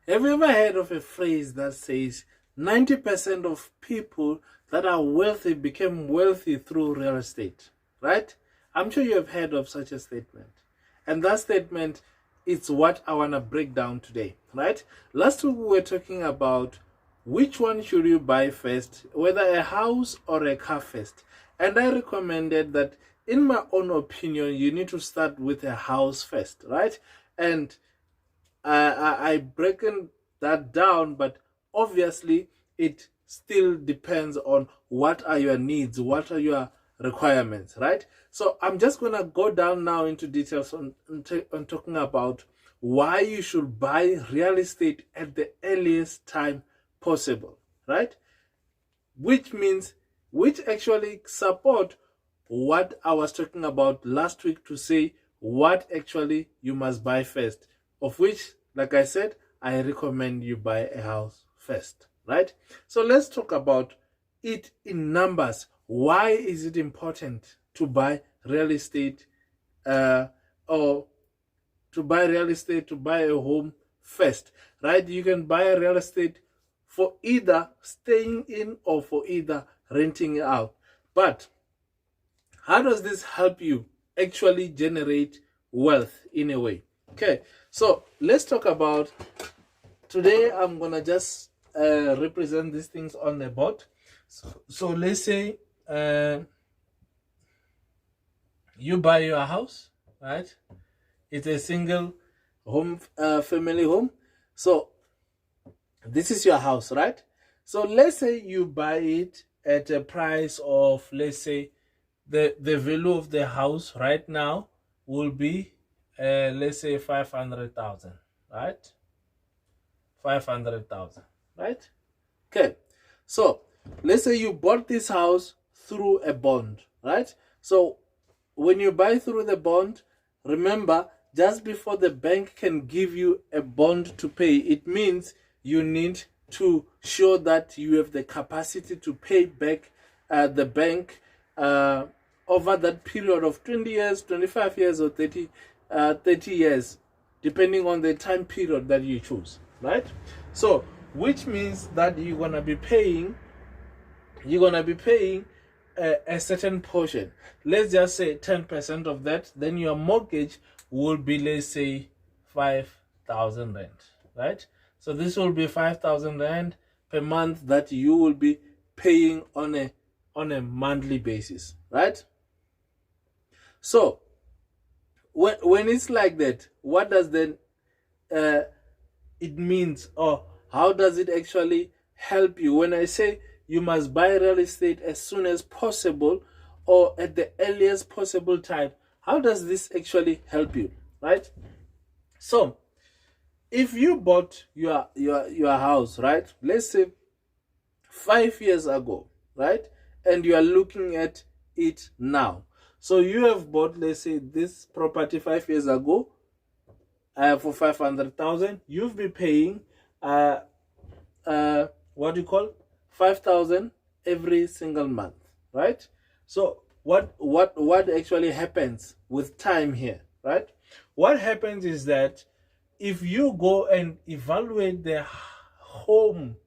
Have you ever heard of a phrase that says 90% of people that are wealthy became wealthy through real estate? Right? I'm sure you have heard of such a statement. And that statement is what I want to break down today. Right? Last week we were talking about which one should you buy first, whether a house or a car first. And I recommended that, in my own opinion, you need to start with a house first, right? And I broken that down, but obviously it still depends on what are your needs, what are your requirements, right? So I'm just gonna go down now into details on talking about why you should buy real estate at the earliest time possible, right? Which actually support what I was talking about last week, to say what actually you must buy first, of which, like I said, I recommend you buy a house first, right? So let's talk about it in numbers. Why is it important to buy real estate, or to buy real estate, to buy a home first, right? You can buy a real estate for either staying in or for either renting out. But how does this help you actually generate wealth in a way? Okay, so let's talk about, today I'm gonna just represent these things on the board. So let's say you buy your house, right? It's a single home, family home. So this is your house, right? So let's say you buy it at a price of, let's say, the value of the house right now will be, let's say 500,000, right? 500,000, right? Okay, so let's say you bought this house through a bond, right? So when you buy through the bond, remember, just before the bank can give you a bond to pay, it means you need to show that you have the capacity to pay back the bank over that period of 20 years, 25 years, or 30 years, depending on the time period that you choose, right? So which means that you're gonna be paying a certain portion. Let's just say 10% of that. Then your mortgage will be, let's say, 5,000 rand, right? So this will be 5,000 rand per month that you will be paying on a monthly basis, right? So when it's like that, what does then it means, or how does it actually help you? When I say you must buy real estate as soon as possible or at the earliest possible time, how does this actually help you, right? So if you bought your house, right, let's say 5 years ago, right, and you are looking at it now, so you have bought, let's say, this property 5 years ago for 500,000, you've been paying what do you call 5,000 every single month, right? So what actually happens with time here, right? What happens is that if you go and evaluate the home,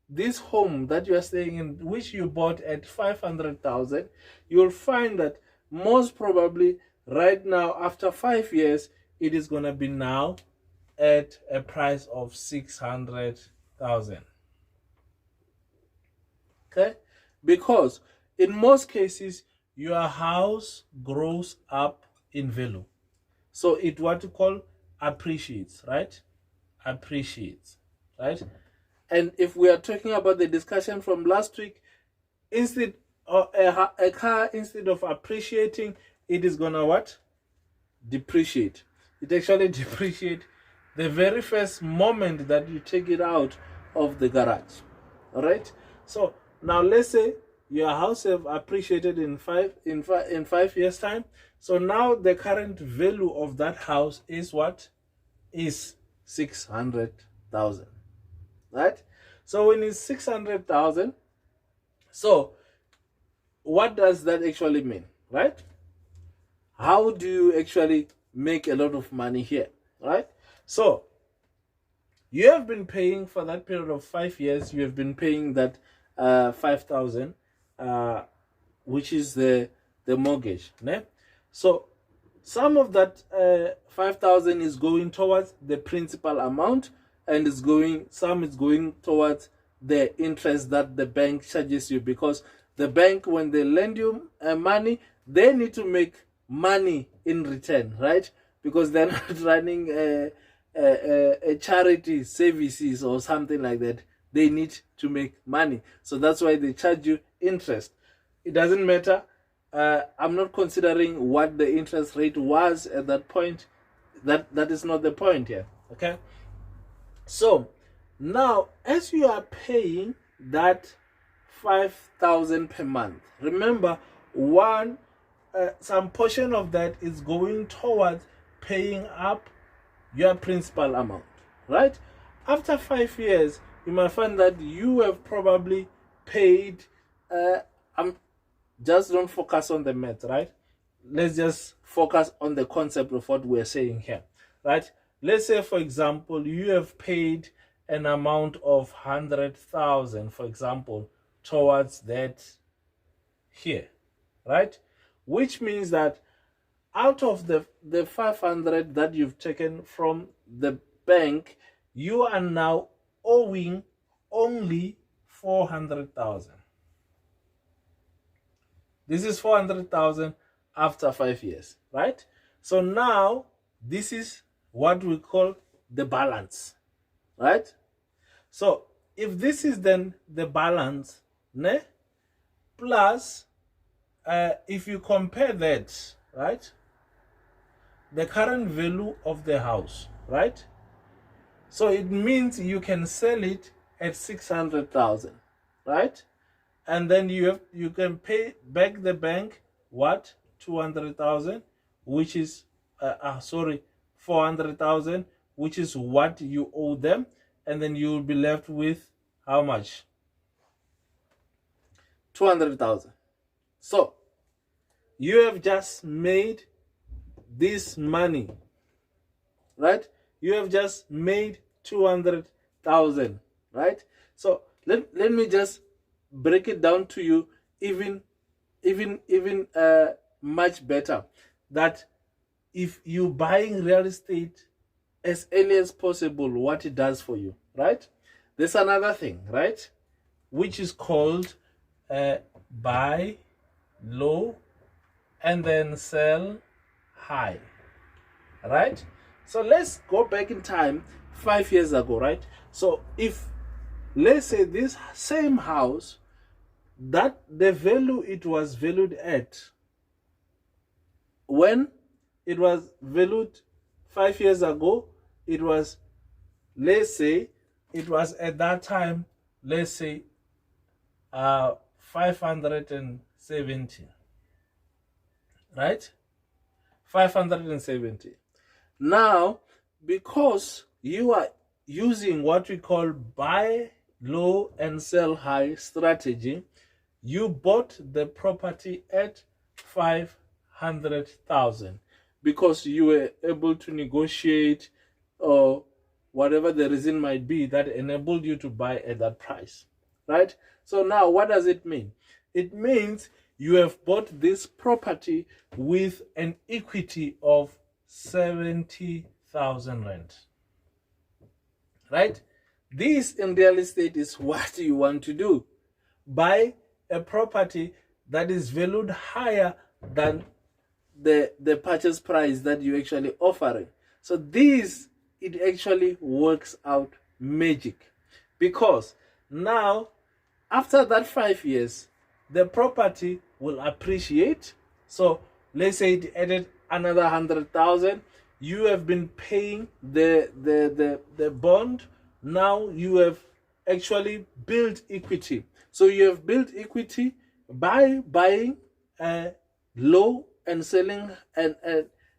this home that you are staying in, which you bought at 500,000, you'll find that most probably right now, after 5 years, it is going to be now at a price of 600,000. Okay, because in most cases your house grows up in value, so it what you call appreciates, right? Appreciates, right? And if we are talking about the discussion from last week, instead of a car, instead of appreciating, it is gonna what? Depreciate. It actually depreciate the very first moment that you take it out of the garage. All right. So now let's say your house have appreciated in 5 years time. So now the current value of that house is what? Is 600,000. Right? So when it's 600,000, so what does that actually mean, right? How do you actually make a lot of money here, right? So You have been paying for that period of 5 years. You have been paying that 5,000, which is the mortgage. Ne? So some of that 5,000 is going towards the principal amount, and some is going towards the interest that the bank charges you, because the bank, when they lend you money, they need to make money in return, right? Because they're not running a charity services or something like that. They need to make money, so that's why they charge you interest. It doesn't matter. I'm not considering what the interest rate was at that point. That is not the point here. Okay. So now, as you are paying that 5,000 per month, remember, some portion of that is going towards paying up your principal amount, right? After 5 years, you might find that you have probably paid. Just don't focus on the math, right? Let's just focus on the concept of what we're saying here, right? Let's say, for example, you have paid an amount of 100,000, for example, towards that here, right? Which means that out of the 500 that you've taken from the bank, you are now owing only 400,000. This is 400,000 after 5 years, right? So now this is what we call the balance, right? So if this is then the balance, ne, plus if you compare that, right, the current value of the house, right? So it means you can sell it at 600,000, right? And then you can pay back the bank what? 200,000, which is 400,000, which is what you owe them, and then you will be left with how much? 200,000. So you have just made this money, right? You have just made 200,000, right? So let me just break it down to you even much better, that if you buying real estate as early as possible, what it does for you, right? There's another thing, right, which is called buy low and then sell high, right? So let's go back in time 5 years ago, right? So if, let's say, this same house, that the value it was valued at, when it was valued 5 years ago, it was, let's say, it was at that time, let's say 570, right? 570. Now, because you are using what we call buy low and sell high strategy, you bought the property at 500,000 because you were able to negotiate, or whatever the reason might be that enabled you to buy at that price, right? So now what does it mean? It means you have bought this property with an equity of 70,000 rand, right? This in real estate is what you want to do. Buy a property that is valued higher than the purchase price that you actually offering. So this, it actually works out magic, because now after that 5 years, the property will appreciate. So let's say it added another 100,000. You have been paying the bond. Now you have actually built equity. So you have built equity by buying low and selling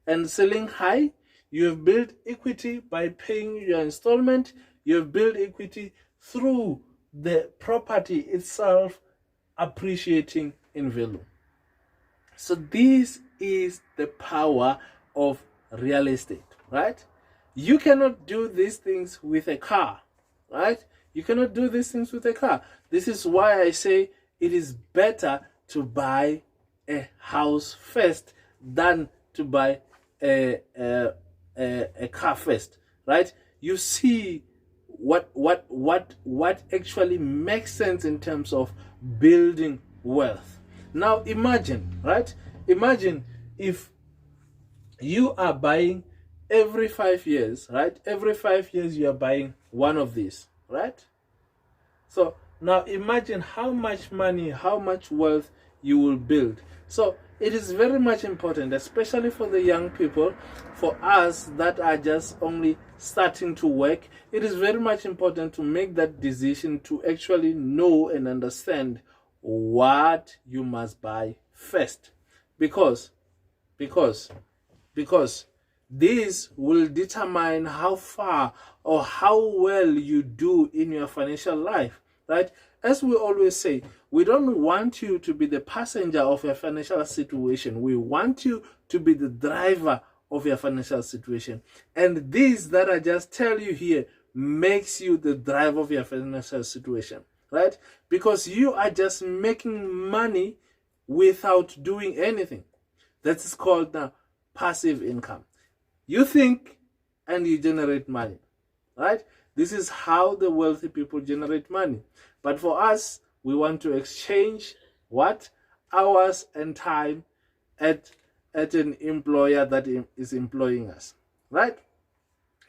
and selling high. You have built equity by paying your installment. You have built equity through the property itself appreciating in value. So this is the power of real estate, right? You cannot do these things with a car, right? You cannot do these things with a car. This is why I say it is better to buy a house first than to buy a car first, right? You see what actually makes sense in terms of building wealth. Now imagine, right? Imagine if you are buying every 5 years, right? Every 5 years you are buying one of these, right? So now imagine how much money, how much wealth you will build. So it is very much important, especially for the young people, for us that are just only starting to work. It is very much important to make that decision to actually know and understand what you must buy first, because this will determine how far or how well you do in your financial life, right? As we always say, we don't want you to be the passenger of your financial situation. We want you to be the driver of your financial situation. And this that I just tell you here makes you the driver of your financial situation, right? Because you are just making money without doing anything. That is called now passive income. You think and you generate money, right? This is how the wealthy people generate money. But for us, we want to exchange what? Hours and time at an employer that is employing us, right?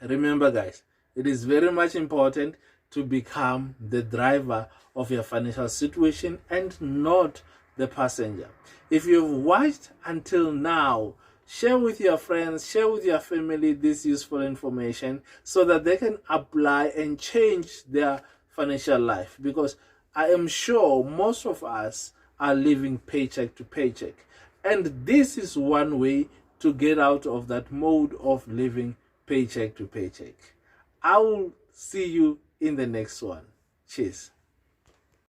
Remember, guys, it is very much important to become the driver of your financial situation and not the passenger. If you've watched until now, share with your friends, share with your family this useful information so that they can apply and change their financial life, because I am sure most of us are living paycheck to paycheck, and this is one way to get out of that mode of living paycheck to paycheck. I will see you in the next one. Cheers.